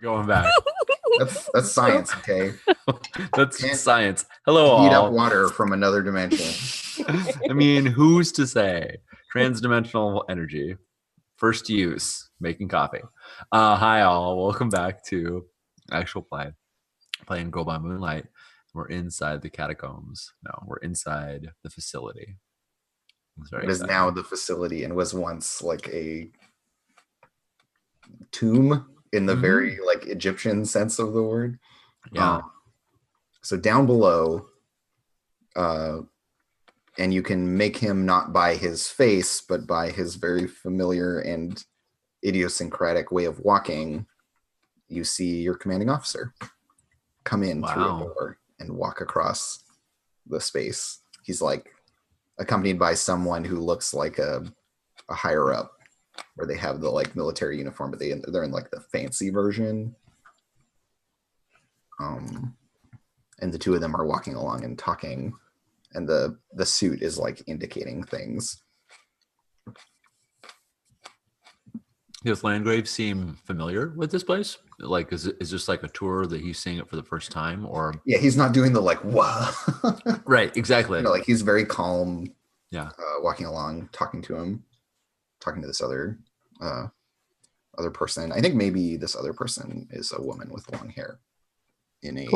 Going back. That's science, okay? That's Can't science. Hello, heat up all. water from another dimension. I mean, who's to say? Transdimensional energy. First use, making coffee. Hi, all. Welcome back to actual play. Playing Go by Moonlight. We're inside the catacombs. No, we're inside the facility. It's very It is exciting. now the facility and was once like a tomb in the very like Egyptian sense of the word. Yeah. So down below, and you can make him not by his face, but by his very familiar and idiosyncratic way of walking. You see your commanding officer come in through a door and walk across the space. He's like accompanied by someone who looks like a higher up, where they have the like military uniform, but they're in like the fancy version. And the two of them are walking along and talking, and the suit is like indicating things. Does Landgrave seem familiar with this place? Like, is this like a tour that he's seeing it for the first time, or? Yeah, he's not doing the like whoa. Right, exactly. Like he's very calm. Yeah, walking along, talking to this other person. I think maybe this other person is a woman with long hair in a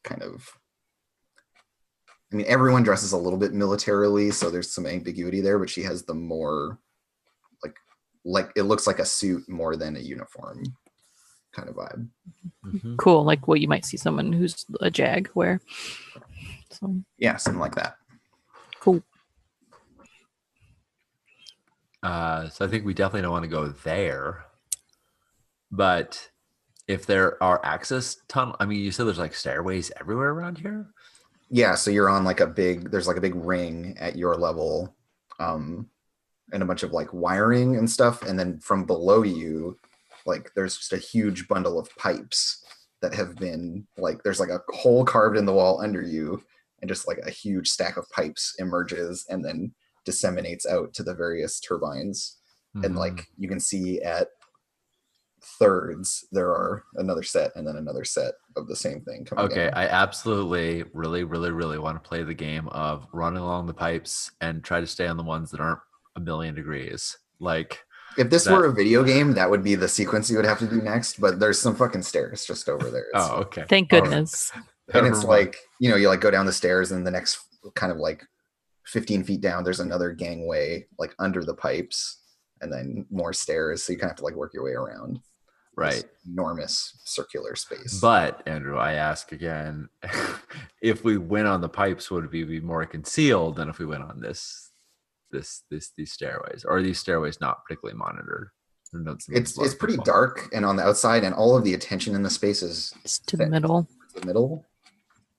kind of. I mean, everyone dresses a little bit militarily, so there's some ambiguity there, but she has the more like it looks like a suit more than a uniform kind of vibe. Mm-hmm. Cool, like what you might see someone who's a JAG wear. So yeah, something like that. Cool. So I think we definitely don't want to go there. But if there are access tunnel, I mean, you said there's like stairways everywhere around here. Yeah, so you're on like there's like a big ring at your level, and a bunch of like wiring and stuff, and then from below you, like there's just a huge bundle of pipes that have been like there's like a hole carved in the wall under you, and just like a huge stack of pipes emerges and then disseminates out to the various turbines. And like you can see at thirds there are another set and then another set of the same thing coming down. I absolutely really want to play the game of running along the pipes and try to stay on the ones that aren't a million degrees. Like if this were a video game, that would be the sequence you would have to do next, but there's some fucking stairs just over there. Okay, thank goodness. And it's like, you like go down the stairs and the next kind of like 15 feet down there's another gangway like under the pipes, and then more stairs, so you kind of have to like work your way around this enormous circular space. But Andrew, I ask again, if we went on the pipes, would we be more concealed than if we went on these stairways? Or are these stairways not particularly monitored? It's pretty dark and on the outside, and all of the attention in the space is to the middle.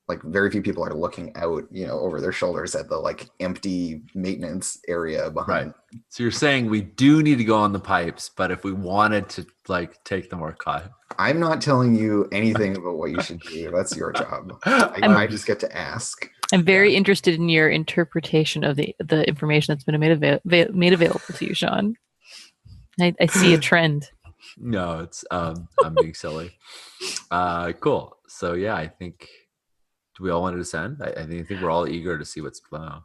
Like very few people are looking out, over their shoulders at the like empty maintenance area behind. Right. So you're saying we do need to go on the pipes, but if we wanted to like take the more cut. I'm not telling you anything about what you should do. That's your job. I just get to ask. I'm very interested in your interpretation of the information that's been made available to you, Sean. I see a trend. No, it's I'm being silly. Cool. So yeah, I think. Do we all want to descend? I think we're all eager to see what's below.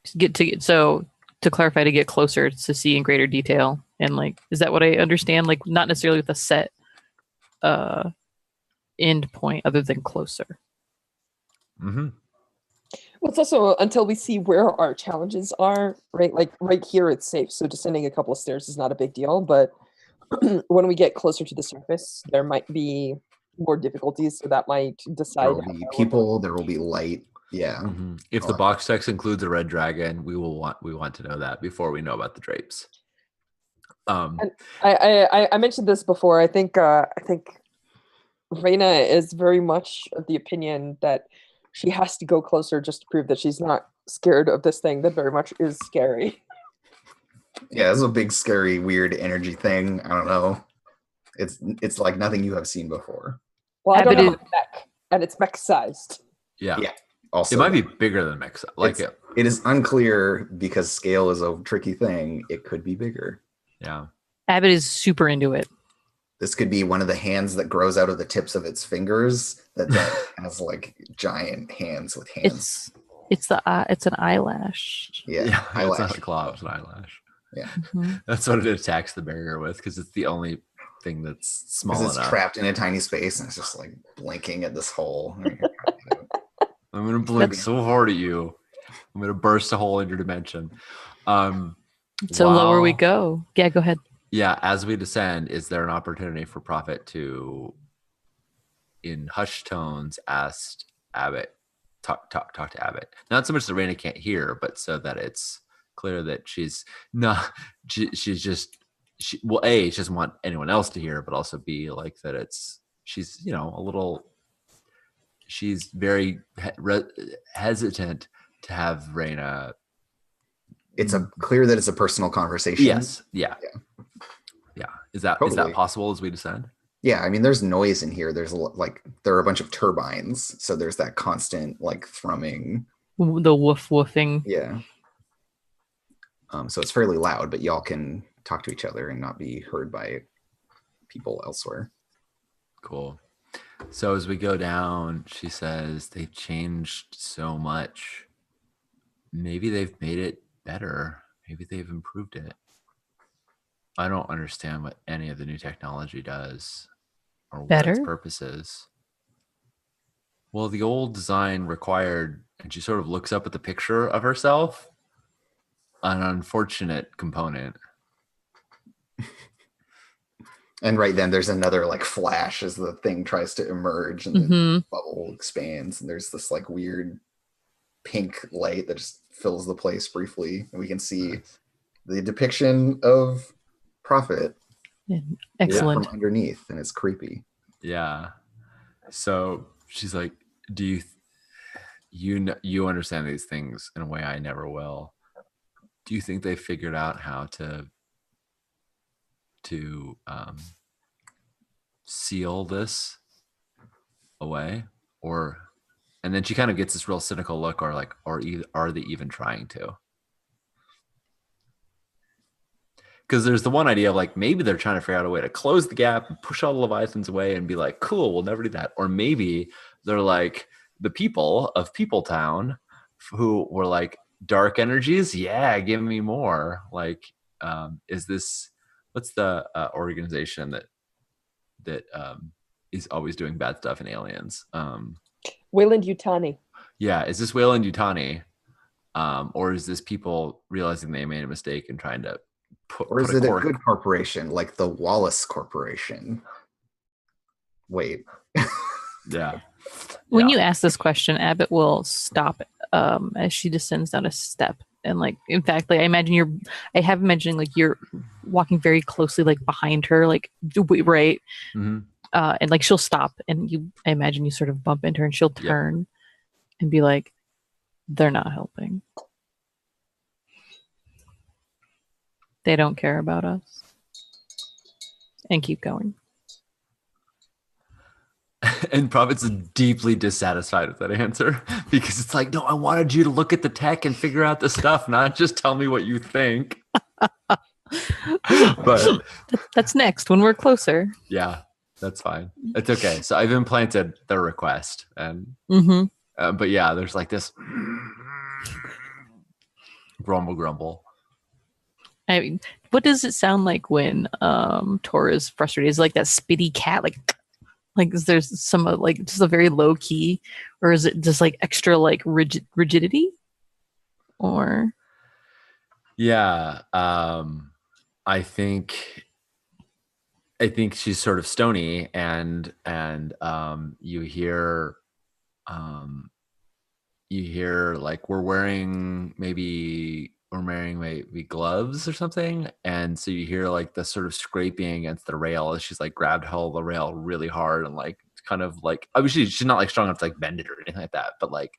To clarify, to get closer to see in greater detail, and like, is that what I understand? Like, not necessarily with a set end point, other than closer. Mm-hmm. Well, it's also until we see where our challenges are, right? Like right here, it's safe. So descending a couple of stairs is not a big deal. But when we get closer to the surface, there might be more difficulties, so that might decide. There will be people, there will be light. Yeah. Mm-hmm. If the box text includes a red dragon, we want to know that before we know about the drapes. And I mentioned this before. I think Reina is very much of the opinion that she has to go closer just to prove that she's not scared of this thing that very much is scary. Yeah, it's a big, scary, weird energy thing. I don't know. It's like nothing you have seen before. Well, I don't know mech, and it's mech sized. Yeah. Yeah. Also, it might be bigger than mech. It is unclear because scale is a tricky thing. It could be bigger. Yeah. Abbott is super into it. This could be one of the hands that grows out of the tips of its fingers that then has like giant hands with hands. It's an eyelash. Yeah, It's not eyelash. a claw, it's an eyelash. Yeah, Mhm. That's what it attacks the barrier with, because it's the only thing that's because small it's enough. trapped in a tiny space and it's just like blinking at this hole. I'm gonna blink so hard at you. I'm gonna burst a hole in your dimension. So lower we while- go. Yeah, go ahead. Yeah, as we descend, is there an opportunity for Prophet to, in hushed tones, ask Abbott, talk to Abbott? Not so much that Raina can't hear, but so that it's clear that she's not. She's just. Well, A, she doesn't want anyone else to hear, but also B, like that she's a little. She's very hesitant to have Raina. It's clear that it's a personal conversation. Yes. Yeah. Is that Totally. possible as we descend? Yeah, I mean, there's noise in here. There's there are a bunch of turbines, so there's that constant like thrumming. The woof woofing. Yeah. So it's fairly loud, but y'all can talk to each other and not be heard by people elsewhere. Cool. So as we go down, she says they've changed so much. Maybe they've made it better. Maybe they've improved it. I don't understand what any of the new technology does or what its Better? purpose is. Well, the old design required, and she sort of looks up at the picture of herself, an unfortunate component. And right then there's another like flash as the thing tries to emerge and the Mhm. bubble expands and there's this like weird pink light that just fills the place briefly. And we can see the depiction of Prophet Excellent. from underneath, and it's creepy. Yeah. So she's like, "Do you understand these things in a way I never will? Do you think they figured out how to seal this away, or?" And then she kind of gets this real cynical look, or like, are they even trying to? Because there's the one idea of like, maybe they're trying to figure out a way to close the gap and push all the Leviathans away and be like, cool, we'll never do that. Or maybe they're like the people of People Town who were like, dark energies, yeah, give me more. Like, is this, what's the organization that is always doing bad stuff in Aliens? Wayland Yutani. Yeah, is this Wayland Yutani? Or is this people realizing they made a mistake and trying to Or is it a good corporation like the Wallace Corporation? Wait. Yeah. When you ask this question, Abbott will stop as she descends down a step. And like, in fact, like I have imagining like you're walking very closely, like behind her, like right. Mm-hmm. And like she'll stop and I imagine you sort of bump into her and she'll turn and be like, they're not helping. They don't care about us. And keep going. And Prophet's deeply dissatisfied with that answer because it's like, no, I wanted you to look at the tech and figure out the stuff, not just tell me what you think. But that's next when we're closer. Yeah, that's fine. It's okay. So I've implanted the request, and but yeah, there's like this grumble. I mean, what does it sound like when Tor is frustrated? Is it like that spitty cat, like is there some like just a very low key, or is it just like extra like rigidity? Or yeah, I think she's sort of stony, and you hear like we're wearing maybe gloves or something, and so you hear like the sort of scraping against the rail as she's like grabbed hold of the rail really hard and like kind of like obviously she's not like strong enough to like bend it or anything like that, but like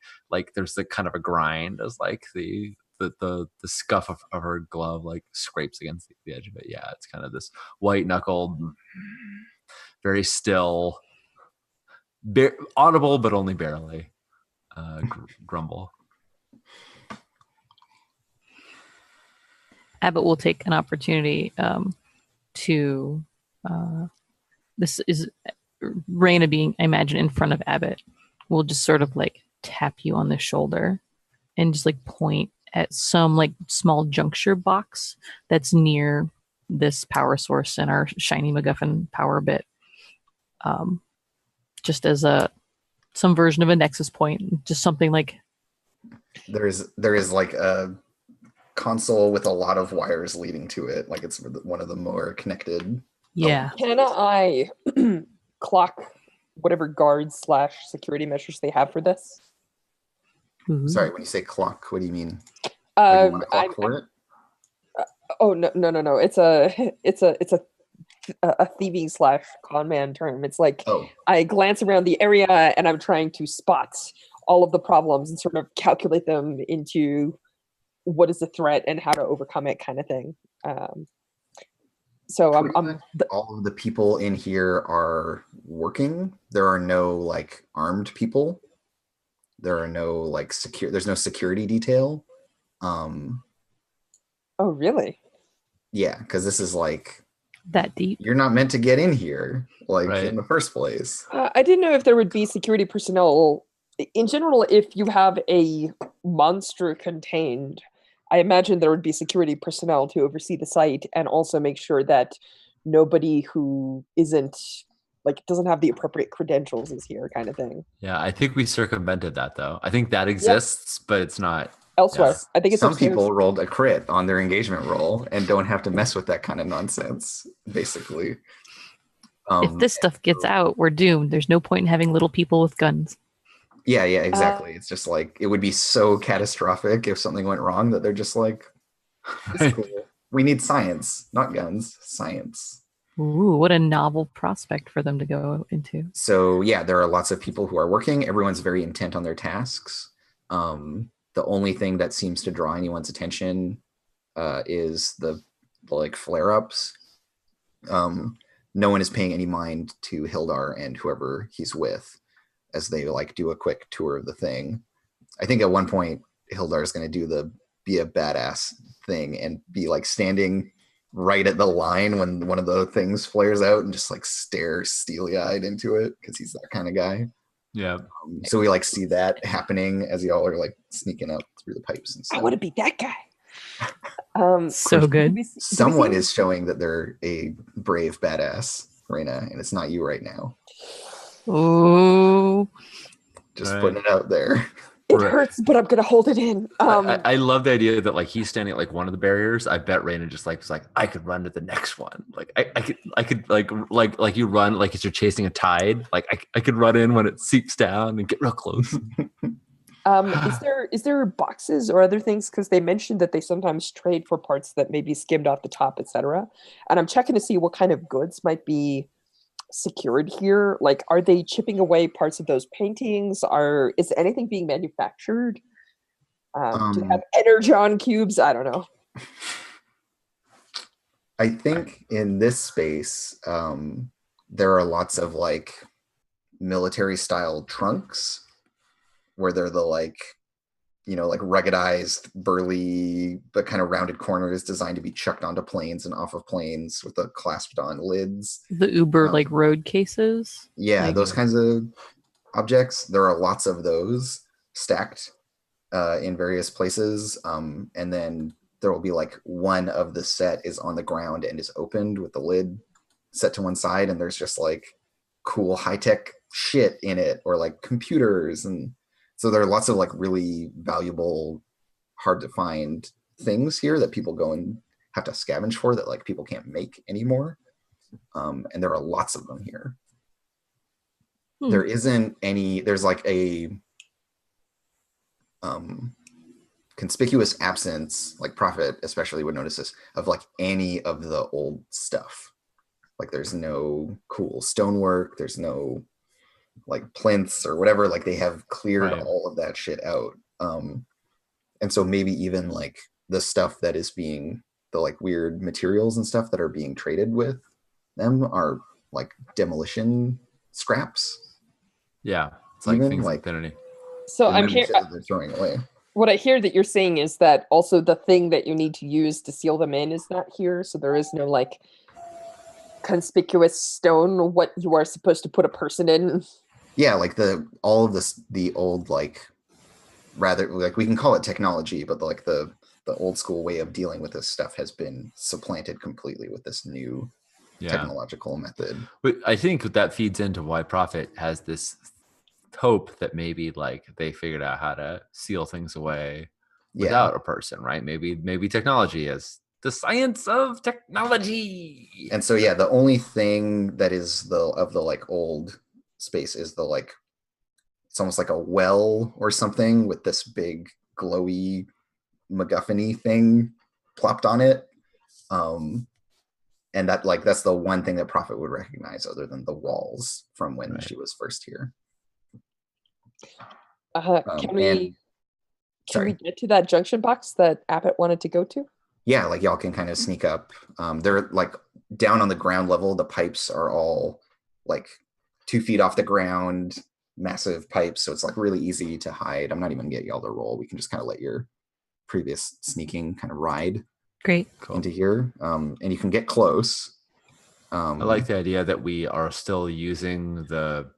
there's the kind of a grind as like the scuff of her glove like scrapes against the edge of it. Yeah, it's kind of this white knuckled, very still, audible but only barely grumble. Abbott will take an opportunity to this is Raina being, I imagine, in front of Abbott, will just sort of like tap you on the shoulder and just like point at some like small juncture box that's near this power source and our shiny MacGuffin power bit. Just as some version of a nexus point, just something like there is like a console with a lot of wires leading to it, like it's one of the more connected. yeah. Can I clock whatever guards / security measures they have for this? Ooh. Sorry, when you say clock, what do you mean? Like you want a clock for it? Oh no! It's a thieving / con man term. It's like I glance around the area and I'm trying to spot all of the problems and sort of calculate them into what is the threat and how to overcome it, kind of thing. So all of the people in here are working. There are no like armed people. There are no like there's no security detail. Oh really? Yeah, because this is like that deep. You're not meant to get in here, like in the first place. I didn't know if there would be security personnel in general. If you have a monster contained, I imagine there would be security personnel to oversee the site and also make sure that nobody who isn't like doesn't have the appropriate credentials is here, kind of thing. Yeah, I think we circumvented that though. I think that exists, but it's not elsewhere. Yes. I think it's some people rolled a crit on their engagement roll and don't have to mess with that kind of nonsense, basically. If this stuff gets out, we're doomed. There's no point in having little people with guns. Yeah, exactly. It's just like it would be so catastrophic if something went wrong that they're just like, it's cool. We need science, not guns. Science. Ooh, what a novel prospect for them to go into. So yeah, there are lots of people who are working. Everyone's very intent on their tasks. The only thing that seems to draw anyone's attention is the like flare-ups. No one is paying any mind to Hildar and whoever he's with as they like do a quick tour of the thing. I think at one point Hildar is going to do the be a badass thing and be like standing right at the line when one of the things flares out and just like stare steely-eyed into it because he's that kind of guy. Yeah. So we like see that happening as y'all are like sneaking up through the pipes and stuff. I want to be that guy. So good. Someone is showing that they're a brave badass, Raina, and it's not you right now. Oh, just putting it out there. It hurts, but I'm gonna hold it in. I love the idea that like he's standing at like one of the barriers. I bet Raina just like was like, I could run to the next one. Like I could like you run like as you're chasing a tide. Like I could run in when it seeps down and get real close. Is there boxes or other things? Because they mentioned that they sometimes trade for parts that may be skimmed off the top, etc. And I'm checking to see what kind of goods might be secured here. Like, are they chipping away parts of those paintings? Is anything being manufactured? Do they have energon cubes? I don't know. I think in this space, there are lots of like military style trunks where they're the like, you know, like ruggedized, burly, but kind of rounded corners designed to be chucked onto planes and off of planes with the clasped on lids. The Uber like road cases. Yeah, like, those kinds of objects. There are lots of those stacked in various places. And then there will be like one of the set is on the ground and is opened with the lid set to one side. And there's just like cool high-tech shit in it or like computers. And so there are lots of like really valuable, hard to find things here that people go and have to scavenge for that like people can't make anymore. And there are lots of them here. There isn't any, there's like a conspicuous absence, like Prophet especially would notice this, of like any of the old stuff. Like there's no cool stonework, there's no like plinths or whatever, like they have cleared all of that shit out. And so maybe even like the stuff that is being, the like weird materials and stuff that are being traded with them are like demolition scraps. Yeah, it's like even things like infinity. So I'm here. They're throwing away. What I hear that you're saying is that also the thing that you need to use to seal them in is not here. So there is no like conspicuous stone what you are supposed to put a person in? Yeah, like all of this, the old like, rather like we can call it technology, but like the old school way of dealing with this stuff has been supplanted completely with this new technological method. But I think that feeds into why Prophet has this hope that maybe like they figured out how to seal things away without a person, right? Maybe technology is the science of technology. And so the only thing that is of the like old space is the like, it's almost like a well or something with this big glowy MacGuffin-y thing plopped on it. And that like that's the one thing that Prophet would recognize other than the walls from when she was first here. Can we get to that junction box that Abbott wanted to go to? Yeah, like y'all can kind of sneak up. They're like down on the ground level. The pipes are all like 2 feet off the ground, massive pipes. So it's like really easy to hide. I'm not even gonna get y'all to roll. We can just kind of let your previous sneaking kind of ride into here. And you can get close. I like the idea that we are still using the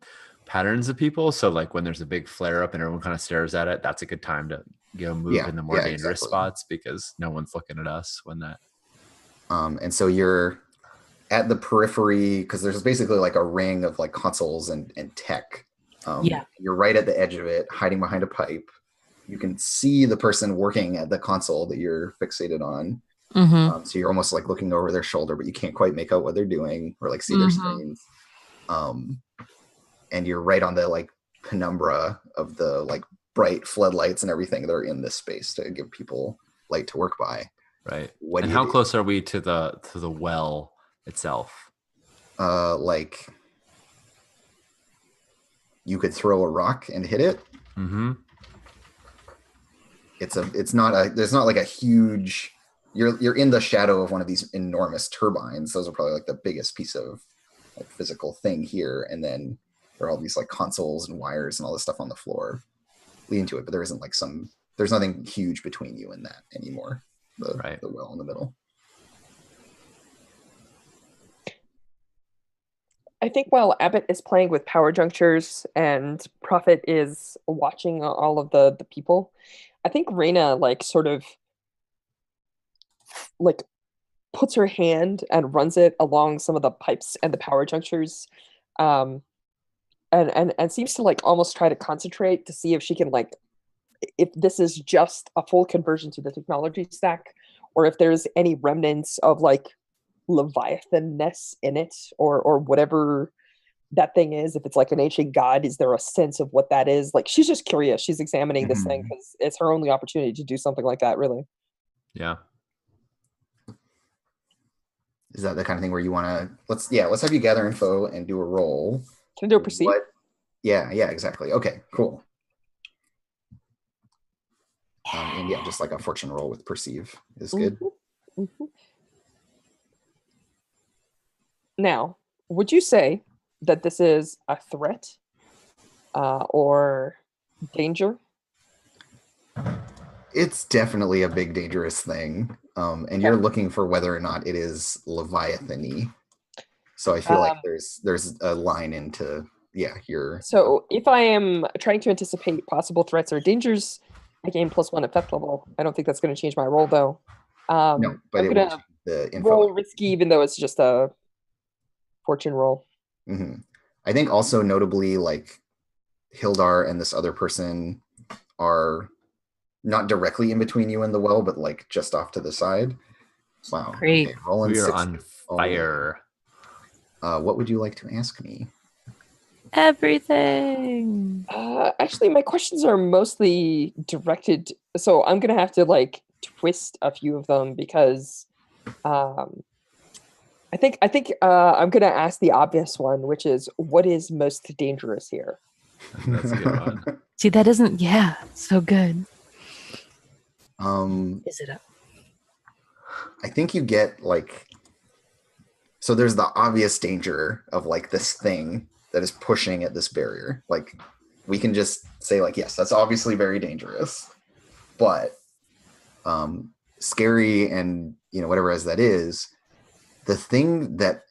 patterns of people. So like when there's a big flare up and everyone kind of stares at it, that's a good time to move in the more dangerous spots because no one's looking at us when that. And so you're at the periphery because there's basically like a ring of like consoles and tech. You're right at the edge of it, hiding behind a pipe. You can see the person working at the console that you're fixated on. So you're almost like looking over their shoulder, but you can't quite make out what they're doing or like see their screens. And you're right on the like penumbra of the like bright floodlights and everything that are in this space to give people light to work by. Right. And how close are we to the well itself? Like you could throw a rock and hit it. There's not like a huge, you're in the shadow of one of these enormous turbines. Those are probably like the biggest piece of like physical thing here. And then there are all these like consoles and wires and all this stuff on the floor leading to it, but there isn't like there's nothing huge between you and that anymore. The well in the middle. I think while Abbott is playing with power junctures and Prophet is watching all of the people, I think Reyna like sort of like puts her hand and runs it along some of the pipes and the power junctures, and seems to like almost try to concentrate to see if she can like, if this is just a full conversion to the technology stack or if there's any remnants of like Leviathan-ness in it or whatever that thing is. If it's like an ancient god, is there a sense of what that is? Like she's just curious. She's examining this thing because it's her only opportunity to do something like that, really. Yeah. Is that the kind of thing where you want to let's have you gather info and do a roll? Can I do a perceive? Yeah, exactly. Okay, cool. And just like a fortune roll with perceive is good. Now, would you say that this is a threat or danger? It's definitely a big dangerous thing. And you're looking for whether or not it is Leviathan-y. So I feel like there's a line into your. So if I am trying to anticipate possible threats or dangers, I gain +1 effect level. I don't think that's going to change my roll though. No, but I'm going to roll risky even though it's just a fortune roll. I think also notably like Hildar and this other person are not directly in between you and the well, but like just off to the side. Wow. Great. Okay, rolling We are 6 on fire. What would you like to ask me? Everything. Actually, my questions are mostly directed, so I'm gonna have to like twist a few of them because I think I'm gonna ask the obvious one, which is what is most dangerous here? That's a good one. See, that isn't. Yeah, so good. Is it up? I think you get like, so there's the obvious danger of like this thing that is pushing at this barrier. Like we can just say like, yes, that's obviously very dangerous, but scary and whatever as that is, the thing that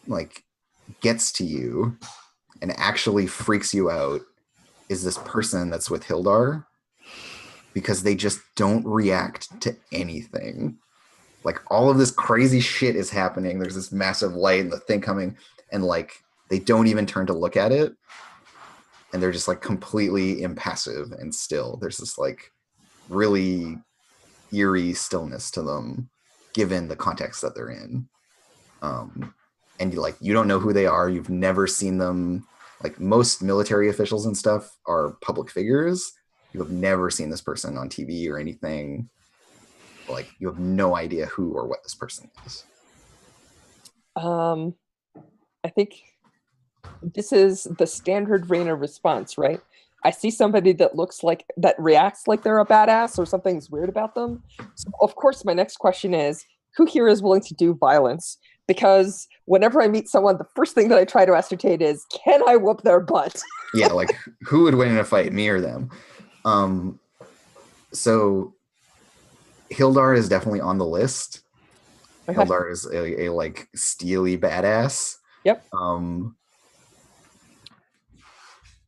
like gets to you and actually freaks you out is this person that's with Hildar, because they just don't react to anything. Like all of this crazy shit is happening. There's this massive light and the thing coming, and like they don't even turn to look at it. And they're just like completely impassive and still. There's this like really eerie stillness to them, given the context that they're in. And you don't know who they are. You've never seen them. Like most military officials and stuff are public figures. You have never seen this person on TV or anything. Like you have no idea who or what this person is. I think this is the standard Raina response, right? I see somebody that reacts like they're a badass or something's weird about them. So of course, my next question is, who here is willing to do violence? Because whenever I meet someone, the first thing that I try to ascertain is, can I whoop their butt? Yeah, like who would win in a fight, me or them? So Hildar is definitely on the list. Okay. Hildar is a like steely badass. Yep.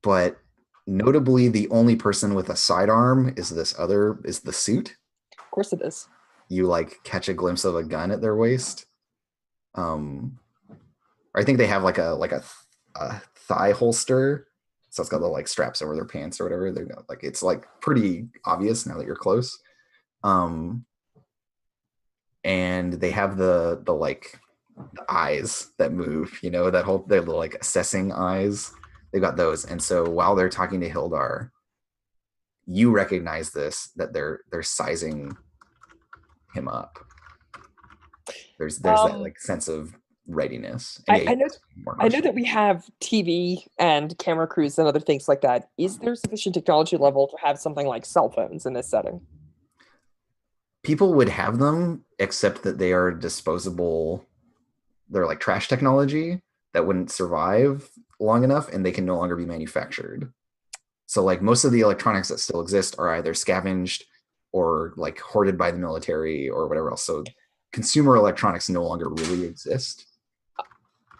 But notably, the only person with a sidearm is the suit. Of course it is. You like catch a glimpse of a gun at their waist. I think they have like a thigh holster, so it's got the like straps over their pants or whatever. They're like, it's like pretty obvious now that you're close. And they have the like the eyes that move, they're like assessing eyes. They've got those. And so while they're talking to Hildar, you recognize that they're sizing him up. There's that like sense of readiness. I know that we have TV and camera crews and other things like that. Is there sufficient technology level to have something like cell phones in this setting? People would have them, except that they are disposable. They're like trash technology that wouldn't survive long enough, and they can no longer be manufactured. So like most of the electronics that still exist are either scavenged or like hoarded by the military or whatever else. So consumer electronics no longer really exist.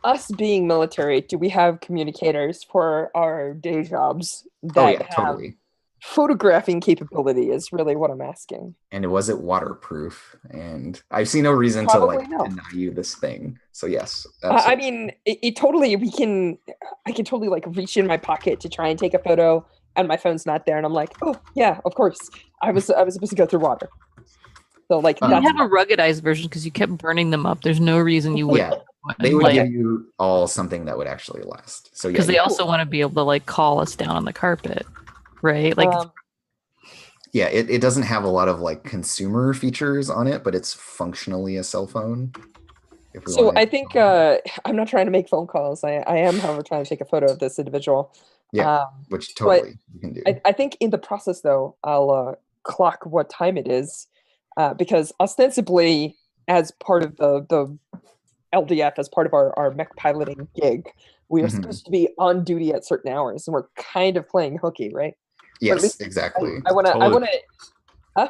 Us being military, do we have communicators for our day jobs that have totally. Photographing capability is really what I'm asking. And was it waterproof? And I see no reason to deny you this thing. So yes, I mean, it totally. I can totally like reach in my pocket to try and take a photo, and my phone's not there, and I'm like, oh yeah, of course. I was supposed to go through water. So like, you have a ruggedized version because you kept burning them up. There's no reason you wouldn't. Yeah, they would give you all something that would actually last. So because they also want to be able to like call us down on the carpet. Right, like yeah, it doesn't have a lot of like consumer features on it, but it's functionally a cell phone. So I think I'm not trying to make phone calls. I am, however, trying to take a photo of this individual. Yeah, which totally you can do. I think in the process, though, I'll clock what time it is, because ostensibly, as part of the LDF, as part of our mech piloting gig, we are supposed to be on duty at certain hours, and we're kind of playing hooky, right? Yes, exactly. I want to. Huh?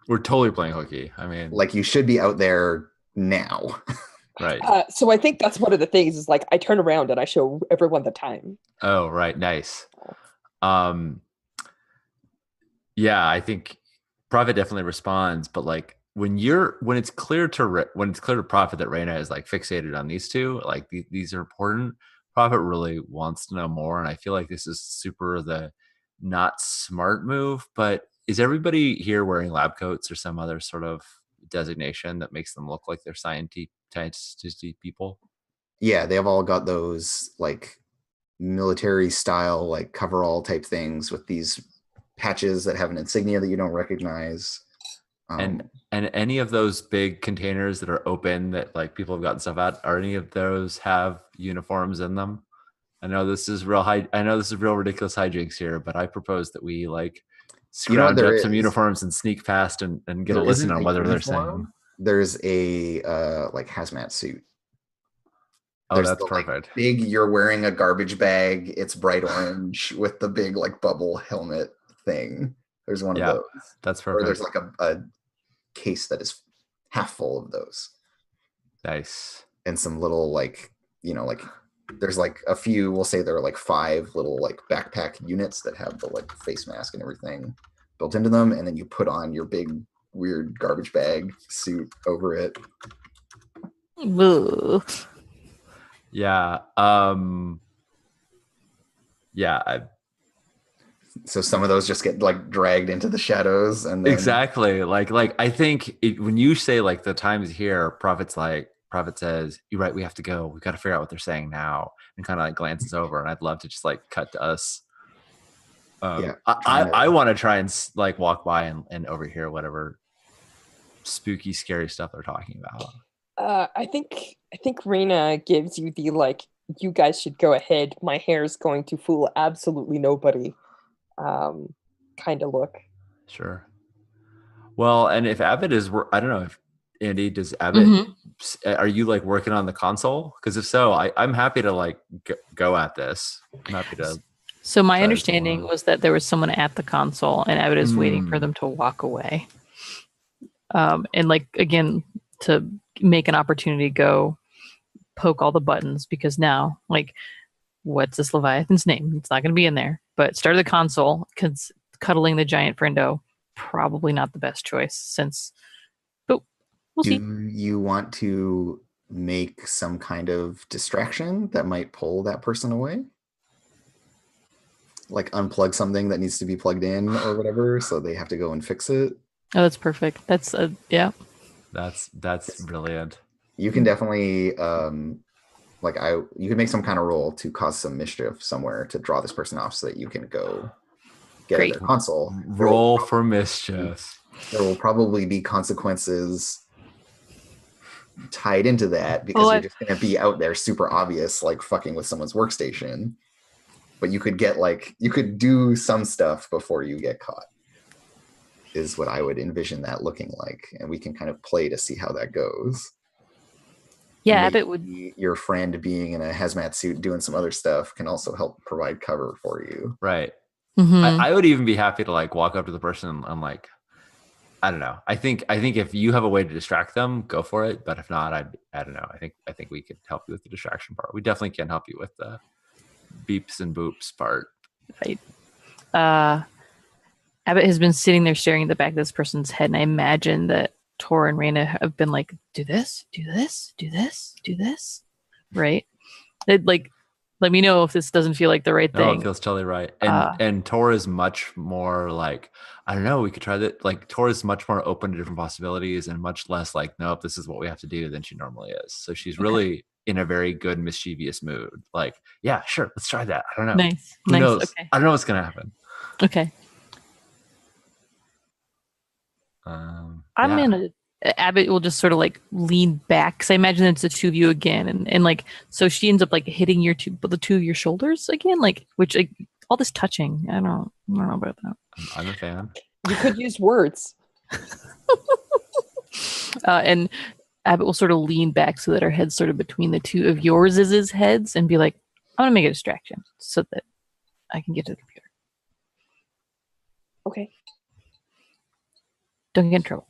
We're totally playing hooky. I mean, like you should be out there now. Right. So I think that's one of the things is like I turn around and I show everyone the time. Oh, right. Nice. Yeah, I think Prophet definitely responds, but like when it's clear to Prophet that Raina is like fixated on these two, like these are important. Prophet really wants to know more, and I feel like this is super the not smart move. But is everybody here wearing lab coats or some other sort of designation that makes them look like they're scientific people? Yeah, they have all got those like military style like coverall type things with these patches that have an insignia that you don't recognize. And any of those big containers that are open that like people have gotten stuff out, are any of those have uniforms in them? I know this is real ridiculous hijinks here, but I propose that we like scrounge up some uniforms and sneak past and get a listen on whether they're saying. There's a like hazmat suit. Oh, that's perfect. Like, big, you're wearing a garbage bag. It's bright orange with the big like bubble helmet thing. There's one of those. That's perfect. Or there's like a case that is half full of those. Nice. and some little like, like there's like a few, we'll say there are like 5 little like backpack units that have the like face mask and everything built into them, and then you put on your big weird garbage bag suit over it. Ugh. Yeah. Yeah. So some of those just get like dragged into the shadows, and then Exactly. Like I think when you say like the times here, Prophet says, "You're right. We have to go. We got to figure out what they're saying now," and kind of like glances over. And I'd love to just like cut to us. I want to try and like walk by and overhear whatever spooky, scary stuff they're talking about. I think Reina gives you the like, you guys should go ahead. My hair is going to fool absolutely nobody. Kind of look. Sure. Well, and if Abbott is, I don't know if Andy, does Abbott, are you like working on the console? Because if so, I'm happy to like go at this. I'm happy to. So my understanding was that there was someone at the console and Abbott is waiting for Mm. them to walk away. And like, again, to make an opportunity to go poke all the buttons, because now, like, what's this Leviathan's name? It's not going to be in there. But start of the console, because cuddling the giant friendo, probably not the best choice since, but we'll see. Do you want to make some kind of distraction that might pull that person away? Like unplug something that needs to be plugged in or whatever, so they have to go and fix it. Oh, that's perfect. That's yeah. That's brilliant. You can definitely you can make some kind of roll to cause some mischief somewhere to draw this person off so that you can go get at their console. Roll for mischief. There will probably be consequences tied into that, because you're just going to be out there super obvious, like fucking with someone's workstation. But you could do some stuff before you get caught, is what I would envision that looking like. And we can kind of play to see how that goes. Yeah, Abbott would. Your friend being in a hazmat suit doing some other stuff can also help provide cover for you. Right. Mm-hmm. I would even be happy to like walk up to the person and like, I don't know. I think if you have a way to distract them, go for it. But if not, I don't know. I think we could help you with the distraction part. We definitely can help you with the beeps and boops part. Right. Abbott has been sitting there staring at the back of this person's head, and I imagine that Tor and Raina have been like, do this, do this, do this, do this. Right? Like, let me know if this doesn't feel like the right thing. No, it feels totally right. And Tor is much more like, I don't know, we could try that. Like Tor is much more open to different possibilities and much less like, nope, this is what we have to do than she normally is. So she's really in a very good mischievous mood. Like, yeah, sure, let's try that. I don't know. Nice. Who knows? Okay. I don't know what's gonna happen. Okay. Abbott will just sort of like lean back, because I imagine it's the two of you again, and like, so she ends up like hitting the two of your shoulders again, like, which like, all this touching, I don't know about that. I'm a fan. You could use words. And Abbott will sort of lean back so that her head's sort of between the two of yours' heads, and be like, I'm gonna make a distraction so that I can get to the computer. Okay. Don't get in trouble.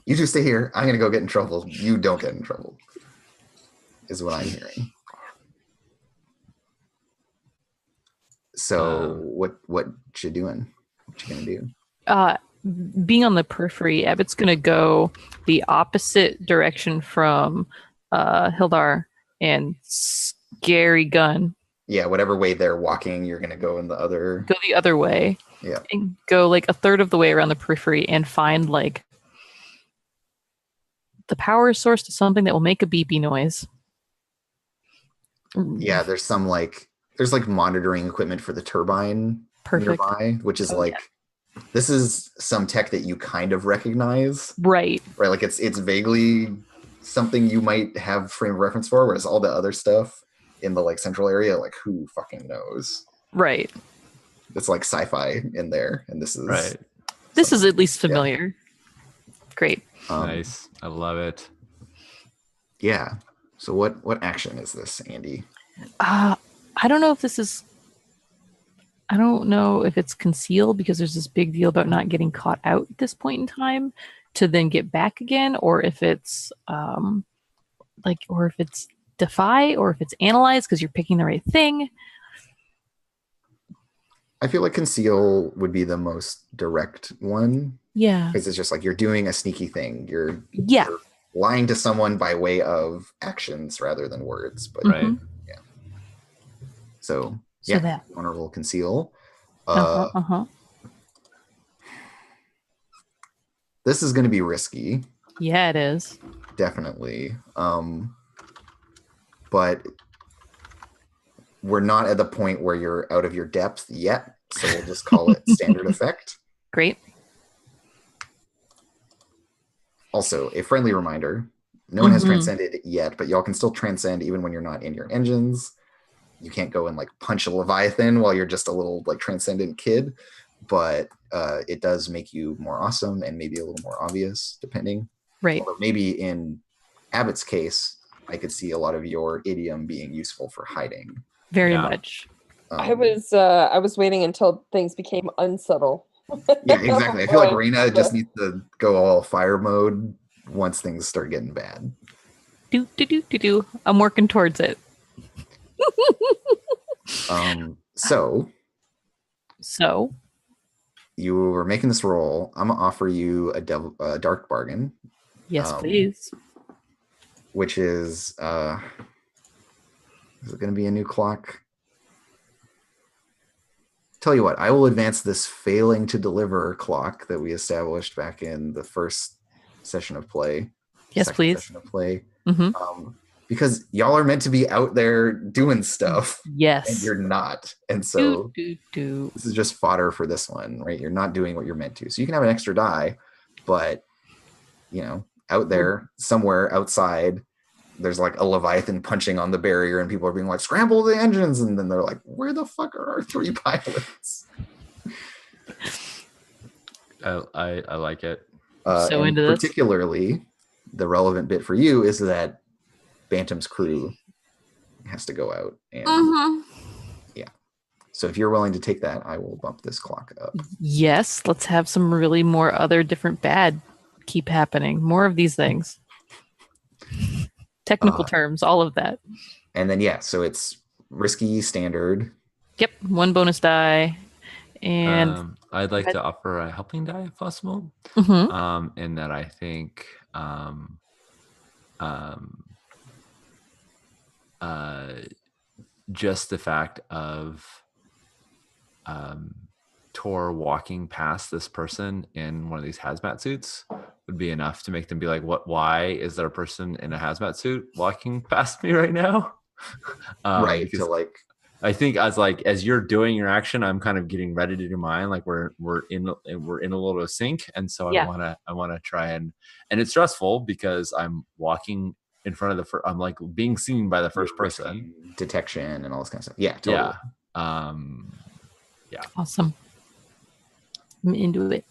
You two stay here. I'm going to go get in trouble. You don't get in trouble, is what I'm hearing. So what you doing? What you going to do? Being on the periphery, Abbott's going to go the opposite direction from Hildar and Scary Gun. Yeah, whatever way they're walking, you're going to go in the other. Go the other way. Yeah. And go like a third of the way around the periphery and find like the power source to something that will make a beepy noise. Yeah, there's like monitoring equipment for the turbine nearby, which is this is some tech that you kind of recognize. Right. Like it's vaguely something you might have frame of reference for, whereas all the other stuff in the like central area, like who fucking knows? Right. It's like sci-fi in there, and this is right. This is at least familiar. Yeah. Great. Nice. I love it. Yeah. So what action is this, Andy? I don't know if this is. I don't know if it's concealed, because there's this big deal about not getting caught out at this point in time. to then get back again, or if it's or if it's defy, or if it's analyze because you're picking the right thing. I feel like conceal would be the most direct one. Yeah. Because it's just like you're doing a sneaky thing. You're lying to someone by way of actions rather than words. But Right. yeah. So So that honorable conceal. This is going to be risky. Yeah, it is. Definitely. But we're not at the point where you're out of your depth yet. So we'll just call it standard effect. Great. Also, a friendly reminder, no one has transcended yet, but y'all can still transcend even when you're not in your engines. You can't go and like punch a Leviathan while you're just a little like transcendent kid, but it does make you more awesome and maybe a little more obvious, depending. Right. Although maybe in Abbott's case, I could see a lot of your idiom being useful for hiding. Very much. I was waiting until things became unsubtle. Yeah, exactly. I feel like Reina just needs to go all fire mode once things start getting bad. Do. I'm working towards it. So you were making this roll. I'm gonna offer you a dark bargain. Yes, please. Which is it gonna be a new clock? Tell you what, I will advance this failing to deliver clock that we established back in the first session of play. Yes, please. Session of play. Because y'all are meant to be out there doing stuff. Yes. And you're not. And so this is just fodder for this one, right? You're not doing what you're meant to. So you can have an extra die, but out there somewhere outside, there's like a Leviathan punching on the barrier and people are being like, scramble the engines. And then they're like, where the fuck are our 3 pilots? I like it. So into this. Particularly, the relevant bit for you is that Bantam's crew has to go out. And yeah. So if you're willing to take that, I will bump this clock up. Yes, let's have some really more other different bad keep happening. More of these things. Technical terms, all of that. And then, so it's risky standard. Yep, 1 bonus die. And I'd like to offer a helping die if possible. In that I think just the fact of Tor walking past this person in one of these hazmat suits would be enough to make them be like, why is there a person in a hazmat suit walking past me right now? Right. To like, I think as you're doing your action, I'm kind of getting ready to do mine. Like we're in a little sync. And so I want to try and it's stressful because I'm walking in front of I'm like being seen by the first person. Detection and all this kind of stuff. Yeah. Totally. Yeah. Awesome. I'm into it.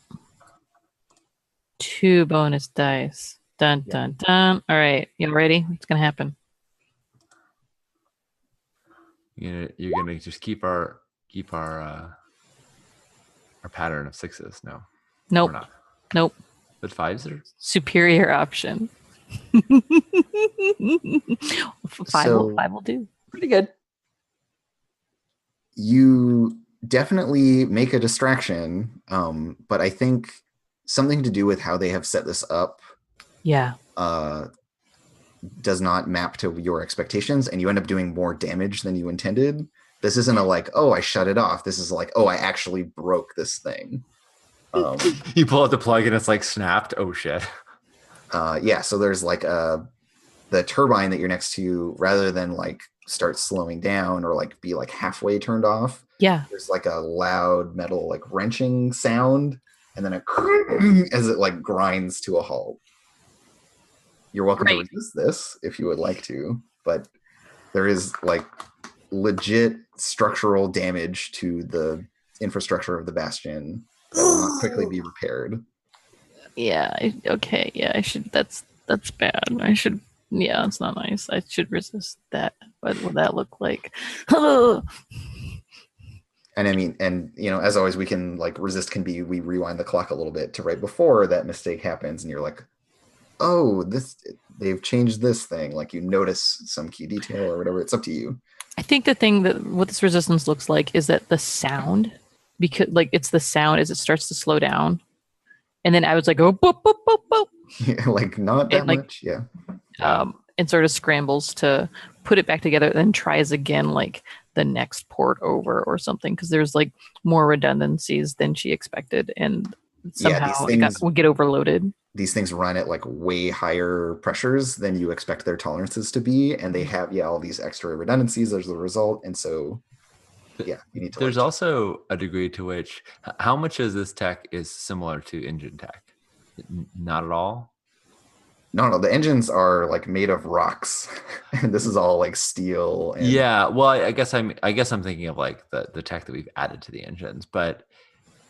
2 bonus dice. Dun, dun, dun. All right. You ready? What's going to happen? You're gonna just keep our pattern of 6s. No. Nope. We're not. Nope. But 5s are superior option. 5 will do. Pretty good. You definitely make a distraction, but I think something to do with how they have set this up. Yeah. Does not map to your expectations, and you end up doing more damage than you intended. This isn't a like, oh, I shut it off. This is like, oh, I actually broke this thing. You pull out the plug and it's like snapped. Oh shit. So there's like the turbine that you're next to, rather than like start slowing down or like be like halfway turned off. Yeah. There's like a loud metal like wrenching sound, and then as it like grinds to a halt. You're welcome to resist this if you would like to, but there is like legit structural damage to the infrastructure of the bastion that will not quickly be repaired. Yeah. Okay. Yeah. I should. That's bad. I should. Yeah. It's not nice. I should resist that. What would that look like? And I mean, and you know, as always, we can like we rewind the clock a little bit to right before that mistake happens, and you're like, oh, they've changed this thing. Like you notice some key detail or whatever. It's up to you. I think the thing that what this resistance looks like is that the sound, because like it's the sound as it starts to slow down, and then I was like, oh, boop, boop, boop, boop. Yeah, like not that like, much. Yeah. And sort of scrambles to put it back together, then tries again like the next port over or something, because there's like more redundancies than she expected, and somehow would get overloaded. These things run at like way higher pressures than you expect their tolerances to be, and they have all these extra redundancies as a result. And so you need to. There's also a degree to which how much of this tech is similar to engine tech? Not at all. No, the engines are like made of rocks, and this is all like steel. And yeah, well, I guess I'm thinking of like the tech that we've added to the engines, but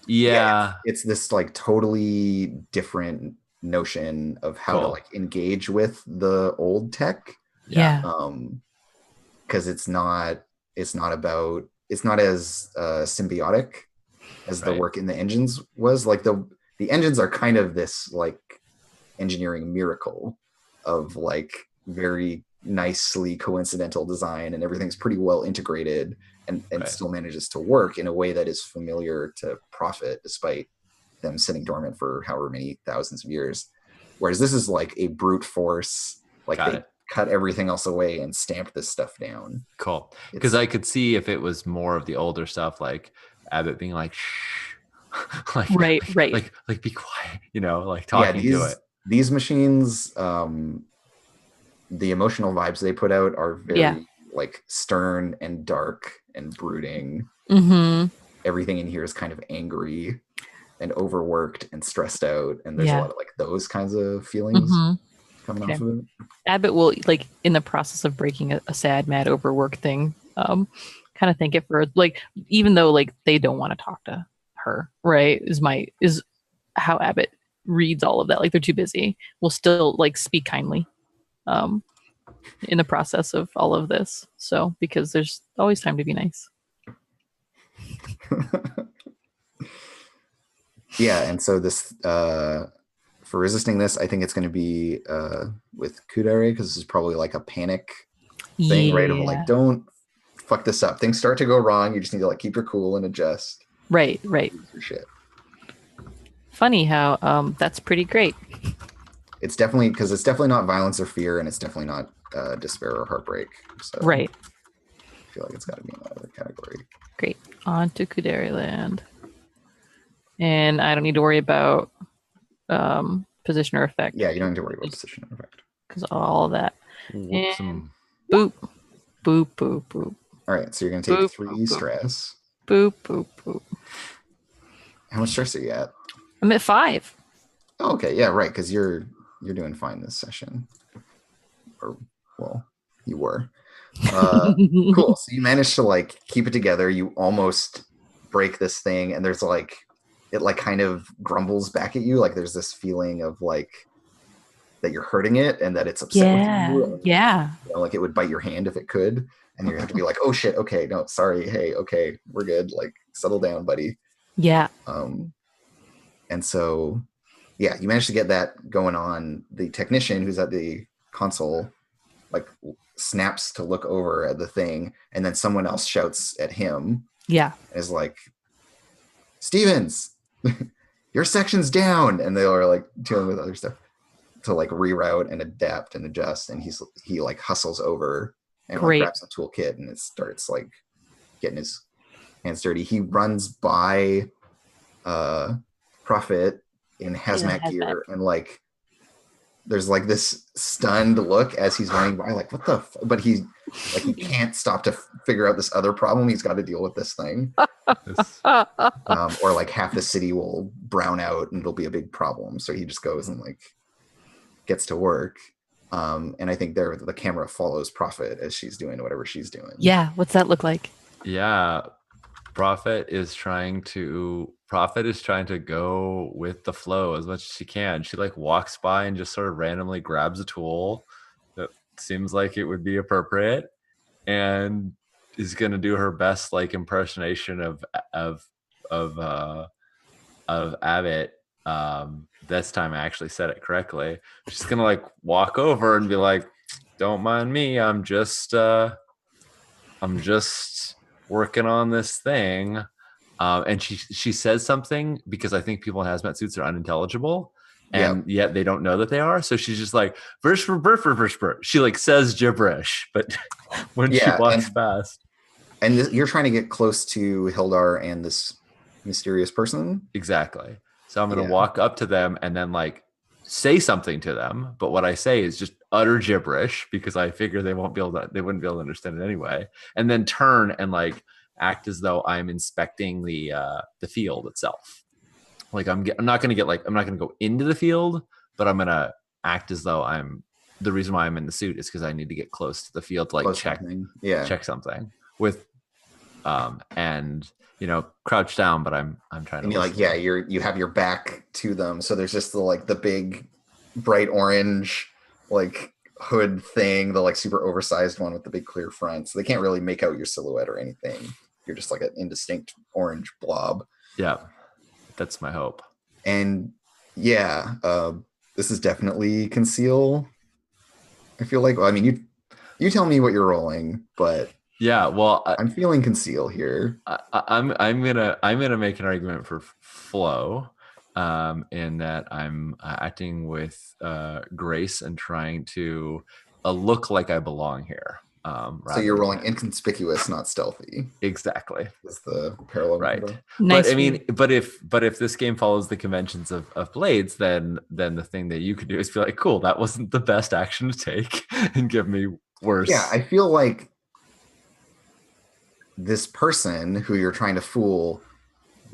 it's this like totally different notion of how to like engage with the old tech. Yeah. Because it's not as symbiotic as the work in the engines was. Like the engines are kind of this like engineering miracle of like very nicely coincidental design, and everything's pretty well integrated and still manages to work in a way that is familiar to Prophet despite them sitting dormant for however many thousands of years. Whereas this is like a brute force, like they cut everything else away and stamped this stuff down. Cool. Because I could see if it was more of the older stuff, like Abbott being like, shh, like, right. Like be quiet, you know, like talking to it. These machines, the emotional vibes they put out are very like stern and dark and brooding. Mm-hmm. Everything in here is kind of angry and overworked and stressed out, and there's a lot of like those kinds of feelings coming off of it. Abbott will, like, in the process of breaking a sad, mad, overworked thing, kind of thank it for, like, even though like they don't want to talk to her, right? Is how Abbott reads all of that. Like they're too busy. We'll still like speak kindly, in the process of all of this. So because there's always time to be nice. Yeah, and so this for resisting this, I think it's going to be with Kudare, because this is probably like a panic thing, right? Of like, don't fuck this up. Things start to go wrong. You just need to like keep your cool and adjust. Right. Your shit. Funny how that's pretty great. It's definitely not violence or fear, and it's definitely not despair or heartbreak. So right. I feel like it's got to be in another category. Great. On to Kudare Land. And I don't need to worry about position or effect. Yeah, you don't need to worry about position or effect. Because all of that. Whoops. And boop. Boop, boop, boop. All right, so you're going to take 3 stress. Boop, boop, boop. How much stress are you at? I'm at 5. Oh, okay, yeah, right, because you're doing fine this session. Or, well, you were. Cool, so you managed to like keep it together. You almost break this thing, and there's like, it like kind of grumbles back at you, like there's this feeling of like that you're hurting it and that it's upset with you. And, you know, like it would bite your hand if it could, and you have to be like, oh shit, okay, no, sorry, hey, okay, we're good, like settle down, buddy. Yeah. And so you managed to get that going on. The technician who's at the console like snaps to look over at the thing, and then someone else shouts at him. Yeah. Is like, Stevens, your section's down, and they are like dealing with other stuff to like reroute and adapt and adjust, and he like hustles over and like grabs a toolkit, and it starts like getting his hands dirty. He runs by Prophet in hazmat gear, and like there's like this stunned look as he's running by, like, what the but he can't stop to figure out this other problem. He's got to deal with this thing. Or like half the city will brown out and it'll be a big problem. So he just goes and like gets to work. And I think the camera follows Prophet as she's doing whatever she's doing. Yeah. What's that look like? Yeah. Prophet is trying to go with the flow as much as she can. She like walks by and just sort of randomly grabs a tool that seems like it would be appropriate and is gonna do her best like impersonation of Abbott. This time I actually said it correctly. She's gonna like walk over and be like, "Don't mind me. I'm just working on this thing." And she says something because I think people in hazmat suits are unintelligible, and yet they don't know that they are. So she's just like verse for verse for verse. She like says gibberish, but when she walks past, and you're trying to get close to Hildar and this mysterious person. Exactly. So I'm gonna walk up to them and then like say something to them, but what I say is just utter gibberish because I figure they wouldn't be able to understand it anyway, and then turn and like act as though I'm inspecting the field itself. Like I'm not gonna go into the field, but I'm gonna act as though the reason why I'm in the suit is because I need to get close to the field to like check something with and crouch down, but I'm trying to. And you're like, you have your back to them, so there's just the big bright orange like hood thing, the like super oversized one with the big clear front, so they can't really make out your silhouette or anything. You're just like an indistinct orange blob. Yeah, that's my hope. And this is definitely conceal. I feel like, I mean, you tell me what you're rolling, but yeah, well, I'm feeling conceal here. I'm gonna make an argument for flow, in that I'm acting with grace and trying to look like I belong here. So you're rolling inconspicuous, not stealthy. Exactly. Is the parallel, right? Nice. But I mean, but if this game follows the conventions of Blades, then the thing that you could do is be like, cool, that wasn't the best action to take, and give me worse. Yeah, I feel like this person who you're trying to fool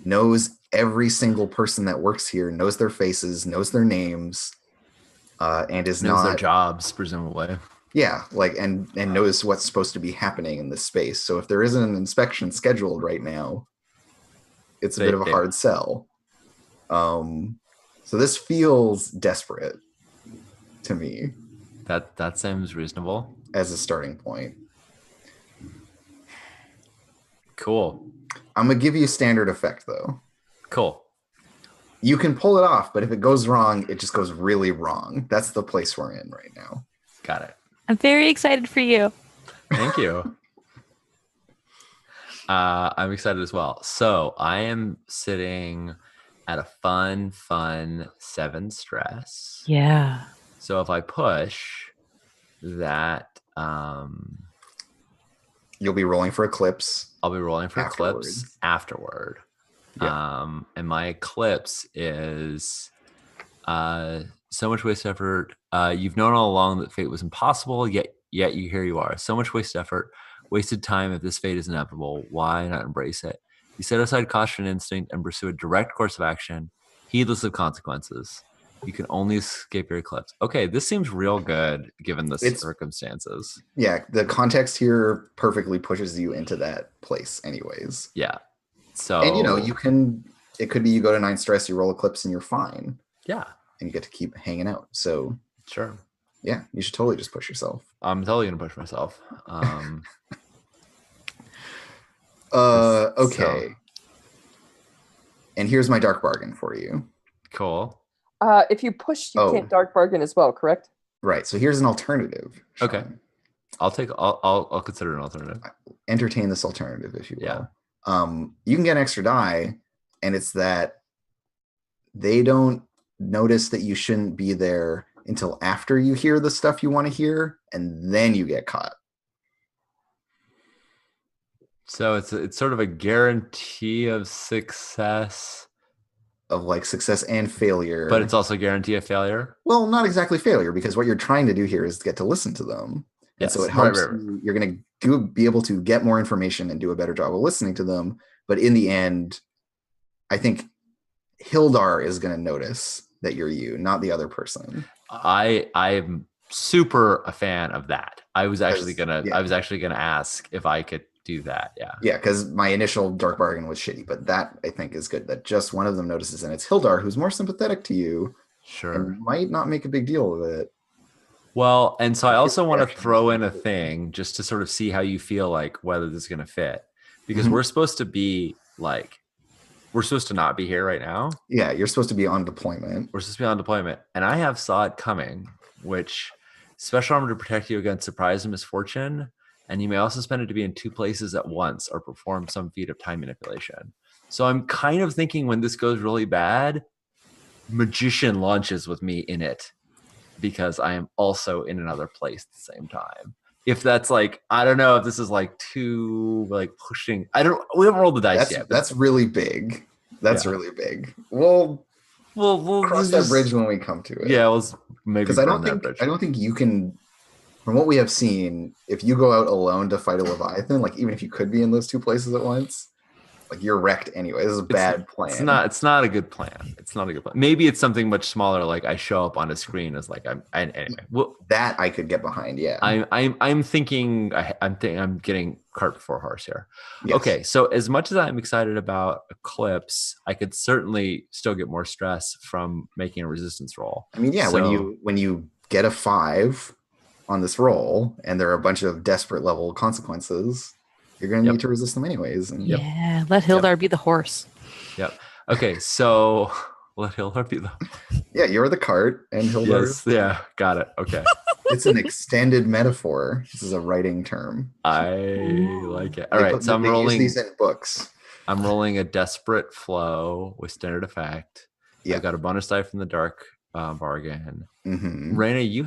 knows every single person that works here, knows their faces, knows their names, and knows their jobs, presumably. Yeah, like and knows what's supposed to be happening in this space. So if there isn't an inspection scheduled right now, it's a bit of a hard sell. So this feels desperate to me. That seems reasonable as a starting point. Cool. I'm gonna give you a standard effect though. Cool. You can pull it off, but if it goes wrong, it just goes really wrong. That's the place we're in right now. Got it. I'm very excited for you. Thank you. I'm excited as well. So I am sitting at a fun 7 stress. Yeah. So if I push that, you'll be rolling for eclipse. I'll be rolling for eclipse afterward. Yeah. And my eclipse is so much waste effort. You've known all along that fate was impossible, yet here you are. So much waste effort, wasted time. If this fate is inevitable, why not embrace it? You set aside caution and instinct and pursue a direct course of action, heedless of consequences. You can only escape your eclipse. Okay, this seems real good given the circumstances. Yeah, the context here perfectly pushes you into that place anyways. Yeah. So, and it could be you go to 9 stress, you roll eclipse, and you're fine. Yeah. And you get to keep hanging out. So sure. Yeah, you should totally just push yourself. I'm totally gonna push myself. Okay. So. And here's my dark bargain for you. Cool. If you push, you can't dark bargain as well, correct? Right. So here's an alternative. Sean. Okay. I'll consider an alternative. Entertain this alternative, if you will. Yeah. You can get an extra die, and it's that they don't notice that you shouldn't be there until after you hear the stuff you want to hear, and then you get caught. So it's sort of a guarantee of success. Of like success and failure. But it's also a guarantee of failure? Well, not exactly failure, because what you're trying to do here is get to listen to them. Yes. And so it helps you're going to be able to get more information and do a better job of listening to them. But in the end, I think Hildar is going to notice that you're you, not the other person. I'm super a fan of that. I was actually gonna ask if I could do that. Yeah, because my initial dark bargain was shitty, but that I think is good, that just one of them notices, and it's Hildar, who's more sympathetic to you. Sure. And might not make a big deal of it. Well, and so I also want to Reaction. throw in a thing just to sort of see how you feel like whether this is going to fit, because Mhm. we're supposed to be like, we're supposed to not be here right now. Yeah, you're supposed to be on deployment. We're supposed to be on deployment, and I have saw it coming, which special armor to protect you against surprise and misfortune, and you may also spend it to be in 2 places at once or perform some feat of time manipulation. So I'm kind of thinking when this goes really bad, magician launches with me in it, because I am also in another place at the same time. If that's like, I don't know if this is like too like pushing. We haven't rolled the dice yet. That's really big. That's Yeah. really big. We'll We'll cross that bridge when we come to it. Yeah, let's maybe because I burn don't that bridge. think you can. From what we have seen, if you go out alone to fight a Leviathan, like even if you could be in those 2 places at once, like you're wrecked anyway. This is a bad plan. It's not a good plan. It's not a good plan. Maybe it's something much smaller, like I show up on a screen as like anyway. Well, that I could get behind. Yeah. I'm thinking I'm getting cart before horse here. Yes. Okay, so as much as I'm excited about Eclipse, I could certainly still get more stress from making a resistance roll. I mean, yeah, So- when you get a 5 on this roll and there are a bunch of desperate level consequences, you're going to Yep. need to resist them anyways. And Yeah, let Hildar be the horse. Yep. Okay, so let Hildar be the yeah, you're the cart and Hildar. yes. Yeah, got it. Okay, It's an extended metaphor. This is a writing term. I like it. All They right, put- so I'm they use rolling. these in books. I'm rolling a desperate flow with standard effect. Yeah. I got a bonus die from the dark bargain. Hmm. Raina, you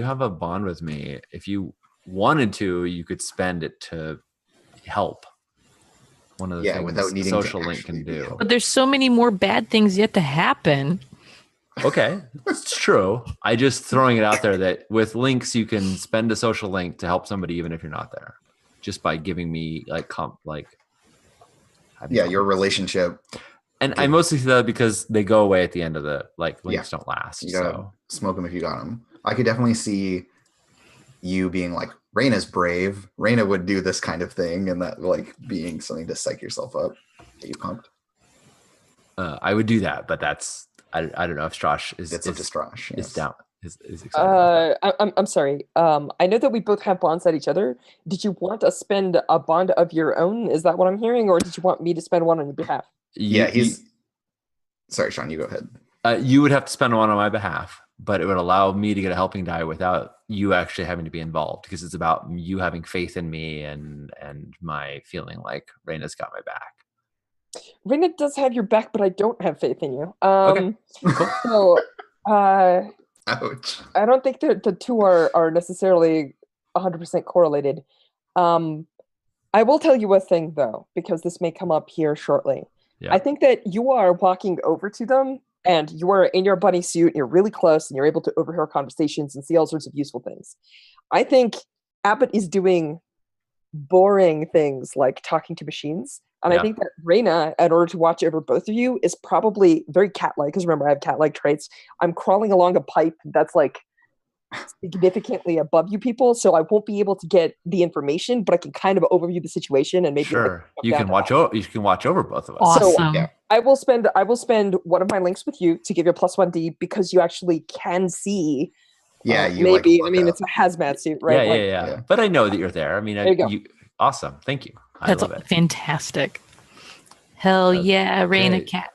have a bond with me. If you wanted to, you could spend it to help. One of the Yeah, things without needing to social link actually can be do. helped. But there's so many more bad things yet to happen. Okay, it's true. I just throwing it out there that with links you can spend a social link to help somebody even if you're not there, just by giving me Yeah, your relationship. And I mostly see that because they go away at the end of the links don't last. You gotta smoke them if you got them. I could definitely see you being like, Raina's brave. Raina would do this kind of thing, and that like being something to psych yourself up, get you pumped. I would do that, but that's I don't know if Strash is It's up to Strash. is yes. down is excited about that. I'm sorry. I know that we both have bonds at each other. Did you want to spend a bond of your own? Is that what I'm hearing, or did you want me to spend one on your behalf? Yeah, he's. Sorry, Sean. You go ahead. You would have to spend one on my behalf, but it would allow me to get a helping die without you actually having to be involved, because it's about you having faith in me and my feeling like Raina's got my back. Raina does have your back, but I don't have faith in you. Okay. Cool. So, Ouch. I don't think that the two are necessarily 100% correlated. I will tell you a thing though, because this may come up here shortly. Yeah. I think that you are walking over to them and you are in your bunny suit, and you're really close and you're able to overhear conversations and see all sorts of useful things. I think Abbott is doing boring things like talking to machines. And Yeah. I think that Raina, in order to watch over both of you, is probably very cat-like, because remember, I have cat-like traits. I'm crawling along a pipe that's like significantly above you people, so I won't be able to get the information, but I can kind of overview the situation and maybe Sure, like, you down can to watch that. over. You can watch over both of us. Awesome. yeah. I will spend one of my links with you to give you a +1D, because you actually can see. Yeah, you maybe. Like, I mean, look it's a hazmat suit, right? Yeah, Like, yeah. yeah. But I know that you're there. I mean, There you go. awesome. Thank you. I That's love it. fantastic. Hell yeah, Raina Okay. Cat.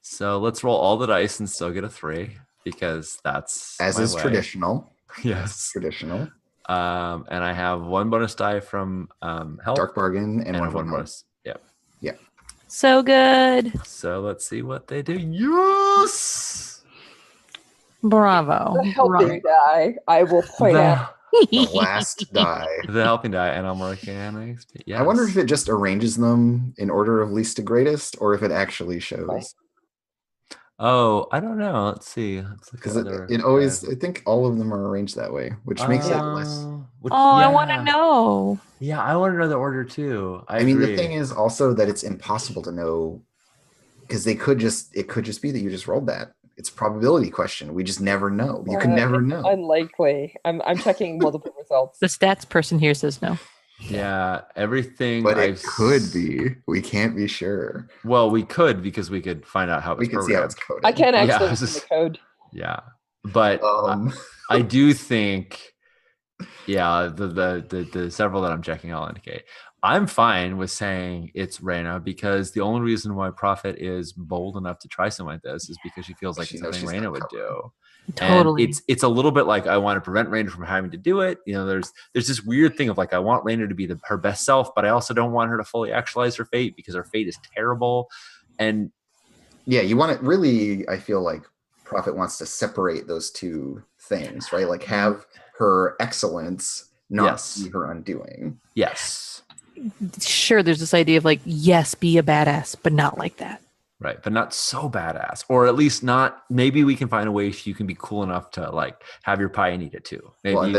So let's roll all the dice and still get a 3, because that's as my is way. traditional. Yes. Traditional. And I have one bonus die from help Dark bargain and one one from bonus. Yep. So good. So let's see what they do. Yes. Bravo. the helping die, I will point out. the last die. The helping die, and I'm working on XP. Yes. I wonder if it just arranges them in order of least to greatest, or if it actually shows. Oh, I don't know. Let's see. Let's look Because at other- it always, I think all of them are arranged that way, which makes it less. I want to know. Yeah, I want to know the order too. I mean, the agree. thing is also that it's impossible to know, because it could just be that you just rolled that. It's a probability question. We just never know. You can never know. Unlikely. I'm checking multiple results. The stats person here says no. Yeah, everything. But I've it could be. We can't be sure. Well, we could, because we could find out how We it's can see how programmed. it's coded. I can't Yeah, actually this see is- the code. Yeah. But I do think, yeah, the several that I'm checking all indicate. I'm fine with saying it's Reyna because the only reason why Prophet is bold enough to try something like this is because she feels like She it's knows something she's Reyna gonna would cover. do. Totally. And it's a little bit like I want to prevent Reyna from having to do it. You know, there's this weird thing of like I want Reyna to be her best self, but I also don't want her to fully actualize her fate because her fate is terrible. And yeah, you want it really. I feel like Prophet wants to separate those two things, right? Like have her excellence not be her undoing. Yes. Sure, there's this idea of like, yes, be a badass, but not like that. Right, but not so badass, or at least not. Maybe we can find a way you can be cool enough to like have your pie and eat it too. Maybe Well, and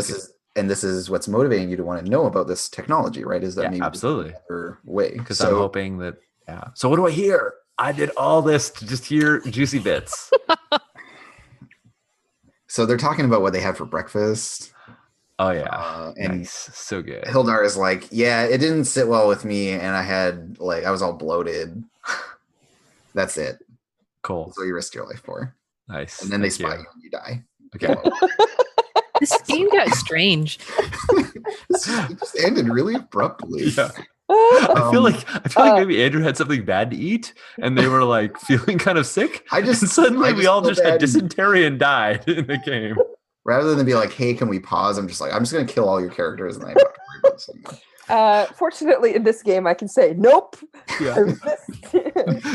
this is what's motivating you to want to know about this technology, right? Is that maybe absolutely another way? Because I'm hoping that. Yeah. So what do I hear? I did all this to just hear juicy bits. So they're talking about what they had for breakfast. Oh yeah, and nice. So good. Hildar is like, yeah, it didn't sit well with me, and I was all bloated. That's it. Cool. That's what you risked your life for. Nice. And then they spot you and you die. Okay. This game got strange. It just ended really abruptly. Yeah. I feel like maybe Andrew had something bad to eat, and they were like feeling kind of sick. And suddenly we all just had dysentery and died in the game. Rather than be like, "Hey, can we pause?" I'm just gonna kill all your characters, and I don't have to worry about this anymore. Fortunately, in this game, I can say nope. Yeah.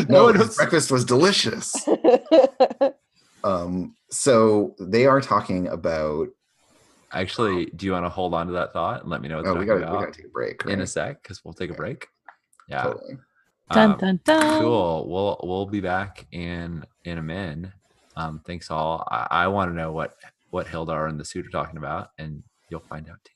No, breakfast was delicious. So they are talking about. Actually, do you want to hold on to that thought and let me know what they're talking about? We gotta take a break, right? In a sec, because we'll take a break. Yeah. Totally. Dun, dun, dun. Cool. We'll be back in a min. Thanks all. I want to know what Hildar and the suit are talking about, and you'll find out too.